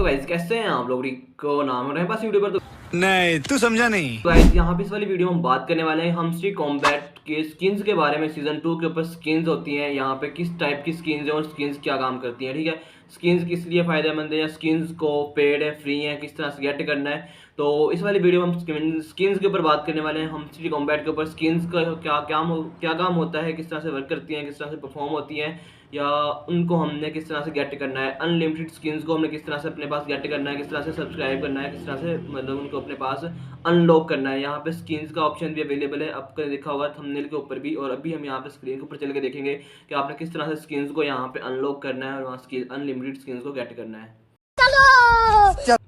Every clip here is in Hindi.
गाइस कैसे हैं आप लोग? को नाम है पास वीडियो पर तो नहीं तू समझा नहीं। गाइस यहाँ पे इस वाली वीडियो में हम बात करने वाले हैं हमस्ट्री कॉम्बैट के स्किन्स के बारे में। सीजन 2 के ऊपर स्किन्स होती हैं, यहाँ पे किस टाइप की स्किन्स हैं और स्किन्स क्या काम करती हैं। ठीक है, स्किन्स किस लिए फायदेमंद है या स्किन्स को पेड है फ्री है, किस तरह से गेट करना है। तो इस वाली वीडियो में हम स्किन्स के ऊपर बात करने वाले हैं, हमस्ट्री कॉम्बैट के ऊपर स्किन्स का क्या काम होता है, किस तरह से वर्क करती हैं, किस तरह से परफॉर्म होती हैं, या उनको हमने किस तरह से गेट करना है। अनलिमिटेड स्किन्स को हमने किस तरह से अपने पास गेट करना है, किस तरह से सब्सक्राइब करना है, किस तरह से मतलब उनको अपने पास अनलॉक करना है। यहाँ पे स्किन्स का ऑप्शन भी अवेलेबल है, आपको देखा होगा थंबनेल के ऊपर भी, और अभी हम यहाँ पे स्क्रीन के ऊपर चल के देखेंगे कि आपने किस तरह से स्किन्स को यहाँ पे अनलॉक करना है और वहाँ अनलिमिटेड स्किन्स को गेट करना है।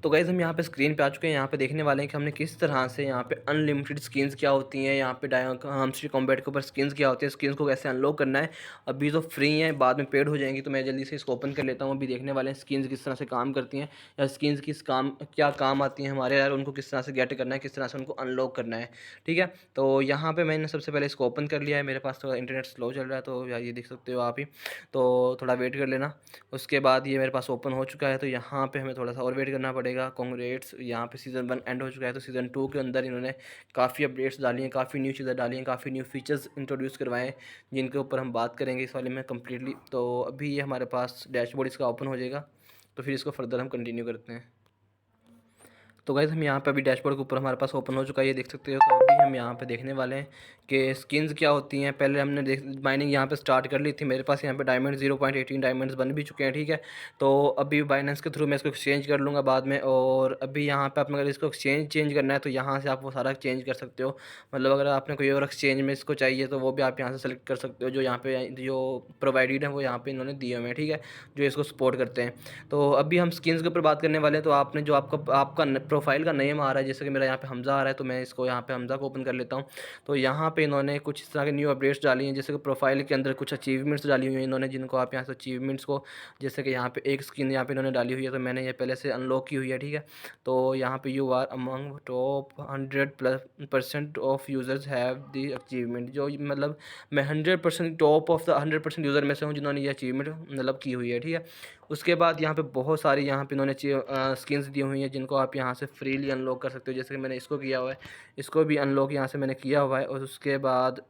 तो गाइज हम यहाँ पे स्क्रीन पे आ चुके हैं। यहाँ पे देखने वाले हैं कि हमने किस तरह से यहाँ पे अनलिमिटेड स्किन्स क्या होती हैं, यहाँ पे हमस्ट्री कॉम्बैट के ऊपर स्किन्स क्या होती है, स्किन्स को कैसे अनलॉक करना है। अभी तो फ्री हैं, बाद में पेड हो जाएंगी, तो मैं जल्दी से इसको ओपन कर लेता हूँ। अभी देखने वाले हैं स्किन्स किस तरह से काम करती हैं या स्किन्स किस काम क्या काम आती हैं हमारे यार, उनको किस तरह से गेट करना है, किस तरह से उनको अनलॉक करना है। ठीक है, तो यहाँ पर मैंने सबसे पहले इसको ओपन कर लिया है। मेरे पास थोड़ा इंटरनेट स्लो चल रहा है, तो यार ये देख सकते हो आप ही, तो थोड़ा वेट कर लेना। उसके बाद ये मेरे पास ओपन हो चुका है, तो यहाँ पे हमें थोड़ा सा और वेट करना पड़ेगा। कांग्रेट्स, यहाँ पे सीज़न 1 एंड हो चुका है, तो सीज़न 2 के अंदर इन्होंने काफ़ी अपडेट्स डाली हैं, काफ़ी न्यू चीज़ें डाली हैं, काफ़ी न्यू फीचर्स इंट्रोड्यूस करवाए हैं, जिनके ऊपर हम बात करेंगे इस वाले में कम्प्लीटली। तो अभी ये हमारे पास डैशबोर्ड इसका ओपन हो जाएगा, तो फिर इसको फर्दर हम कंटिन्यू करते हैं। तो गाइज़ हम यहाँ पे अभी डैशबोर्ड के ऊपर हमारे पास ओपन हो चुका है, ये देख सकते हो। तो अभी हम यहाँ पे देखने वाले हैं कि स्किन्स क्या होती हैं। पहले हमने माइनिंग यहाँ पे स्टार्ट कर ली थी, मेरे पास यहाँ पे डायमंड 0.18 डायमंड्स बन भी चुके हैं। ठीक है, तो अभी बाइनेंस के थ्रू मैं इसको एक्सचेंज कर लूँगा बाद में। और अभी यहाँ पे आपने अगर इसको एक्सचेंज चेंज करना है, तो यहाँ से आप वो सारा चेंज कर सकते हो। मतलब अगर आपने कोई और एक्सचेंज में इसको चाहिए, तो वो भी आप यहाँ से सेलेक्ट कर सकते हो। जो यहाँ पे जो प्रोवाइडेड है वो यहाँ पे इन्होंने दिए हुए हैं, ठीक है, जो इसको सपोर्ट करते हैं। तो अभी हम स्किन्स के ऊपर बात करने वाले हैं। तो आपने जो आपका प्रोफाइल का नेम आ रहा है, जैसे कि मेरा यहाँ पे हमज़ा आ रहा है, तो मैं इसको यहाँ पे हमज़ा को ओपन कर लेता हूँ। तो यहाँ पे इन्होंने कुछ इस तरह के न्यू अपडेट्स डाली हैं, जैसे कि प्रोफाइल के अंदर कुछ अचीवमेंट्स डाली हुई हैं इन्होंने, जिनको आप यहाँ से अचीवमेंट्स को, जैसे कि यहाँ पे एक स्किन यहाँ पे इन्होंने डाली हुई है, तो मैंने ये पहले से अनलॉक की हुई है। ठीक है, तो यहाँ पे you are among top 100% of users have the achievement, जो मतलब मैं 100% टॉप ऑफ द 100% यूज़र में से हूँ जिन्होंने ये अचीवमेंट मतलब की हुई है। ठीक है, उसके बाद यहाँ पे बहुत सारी यहाँ पे इन्होंने स्किन्स दी हुई हैं, जिनको आप यहाँ से फ्रीली अनलॉक कर सकते हो। जैसे कि मैंने इसको किया हुआ है, इसको भी अनलॉक यहाँ से मैंने किया हुआ है। और उसके बाद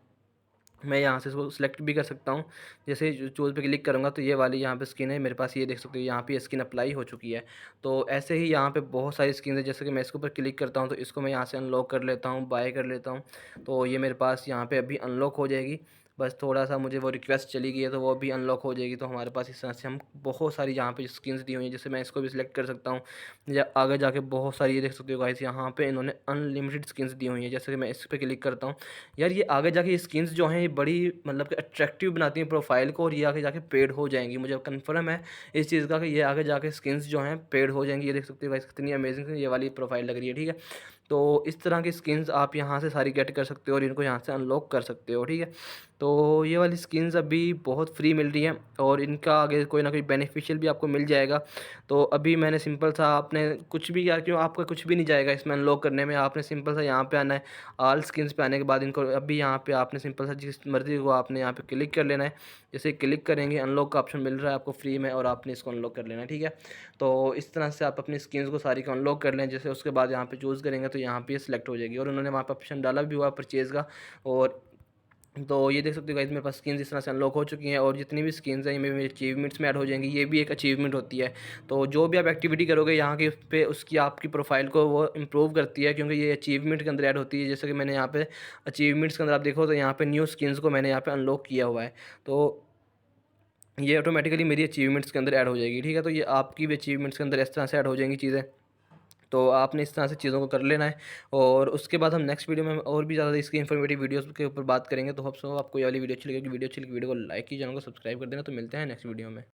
मैं यहाँ से इसको सिलेक्ट भी कर सकता हूँ। जैसे चूज़ पे क्लिक करूँगा, तो ये वाली यहाँ पे स्किन है मेरे पास, ये देख सकते हो यहाँ पे स्किन अप्लाई हो चुकी है। तो ऐसे ही यहाँ पे बहुत सारी स्किन है, जैसे कि मैं इसके ऊपर क्लिक करता हूँ, तो इसको मैं यहाँ से अनलॉक कर लेता हूँ, बाय कर लेता हूँ। तो ये मेरे पास यहाँ पे अभी अनलॉक हो जाएगी। बस थोड़ा सा मुझे वो रिक्वेस्ट चली गई है, तो वो भी अनलॉक हो जाएगी। तो हमारे पास इस तरह से हम बहुत सारी यहाँ पे स्किन्स दी हुई हैं, जैसे मैं इसको भी सिलेक्ट कर सकता हूँ। या आगे जाके बहुत सारी ये देख सकते हो गाइस, यहाँ पे इन्होंने अनलिमिटेड स्किन्स दी हुई हैं। जैसे कि मैं इस पर क्लिक करता हूँ, यार ये आगे जाके ये स्किन्स जो हैं ये बड़ी मतलब कि अट्रैक्टिव बनाती हैं प्रोफाइल को, और ये आगे जाके पेड हो जाएंगी। मुझे कंफर्म है इस चीज़ का कि ये आगे जाके स्किन्स जो हैं पेड हो जाएंगी। ये देख सकते हो गाइस कितनी अमेजिंग ये वाली प्रोफाइल लग रही है। ठीक है, तो इस तरह की स्किन्स आप यहाँ से सारी गेट कर सकते हो और इनको यहाँ से अनलॉक कर सकते हो। ठीक है, तो ये वाली स्किन्स अभी बहुत फ्री मिल रही हैं, और इनका आगे कोई ना कोई बेनिफिशियल भी आपको मिल जाएगा। तो अभी मैंने सिंपल सा, आपने कुछ भी यार, क्यों आपका कुछ भी नहीं जाएगा इसमें अनलॉक करने में। आपने सिंपल सा यहाँ पे आना है, ऑल स्किन्स पे आने के बाद इनको अभी यहाँ पे आपने सिंपल सा जिस मर्ज़ी को आपने यहाँ पे क्लिक कर लेना है। जैसे क्लिक करेंगे, अनलॉक का ऑप्शन मिल रहा है आपको फ्री में, और आपने इसको अनलॉक कर लेना है। ठीक है, तो इस तरह से आप अपनी स्किन्स को सारी को अनलॉक कर लें। जैसे उसके बाद यहाँ पे चूज़ करेंगे, तो यहाँ पे सिलेक्ट हो जाएगी, और उन्होंने वहाँ पे ऑप्शन डाला भी हुआ परचेज़ का। और तो ये देख सकते हो गाइस, मेरे पास स्किन्स इस तरह से अनलॉक हो चुकी हैं, और जितनी भी स्किन्स हैं ये मेरे अचीवमेंट्स में ऐड हो जाएंगी। ये भी एक अचीवमेंट होती है। तो जो भी आप एक्टिविटी करोगे यहाँ के पे, उसकी आपकी प्रोफाइल को वो इम्प्रूव करती है, क्योंकि ये अचीवमेंट के अंदर ऐड होती है। जैसे कि मैंने यहाँ पे अचीवमेंट्स के अंदर आप देखो, तो यहाँ पे न्यू स्किन्स को मैंने यहाँ पे अनलॉक किया हुआ है, तो ये ऑटोमेटिकली मेरी अचीवमेंट्स के अंदर ऐड हो जाएगी। ठीक है, तो ये आपकी भी अचीवमेंट्स के अंदर इस तरह से ऐड हो जाएंगी चीज़ें। तो आपने इस तरह से चीज़ों को कर लेना है, और उसके बाद हम नेक्स्ट वीडियो में और भी ज़्यादा इसकी इन्फॉर्मेटिव वीडियोस के ऊपर बात करेंगे। तो होप सो आपको ये वाली वीडियो अच्छी लगेगी। वीडियो अच्छी लगी, वीडियो को लाइक कीजिए, चैनल को सब्सक्राइब कर देना। तो मिलते हैं नेक्स्ट वीडियो में।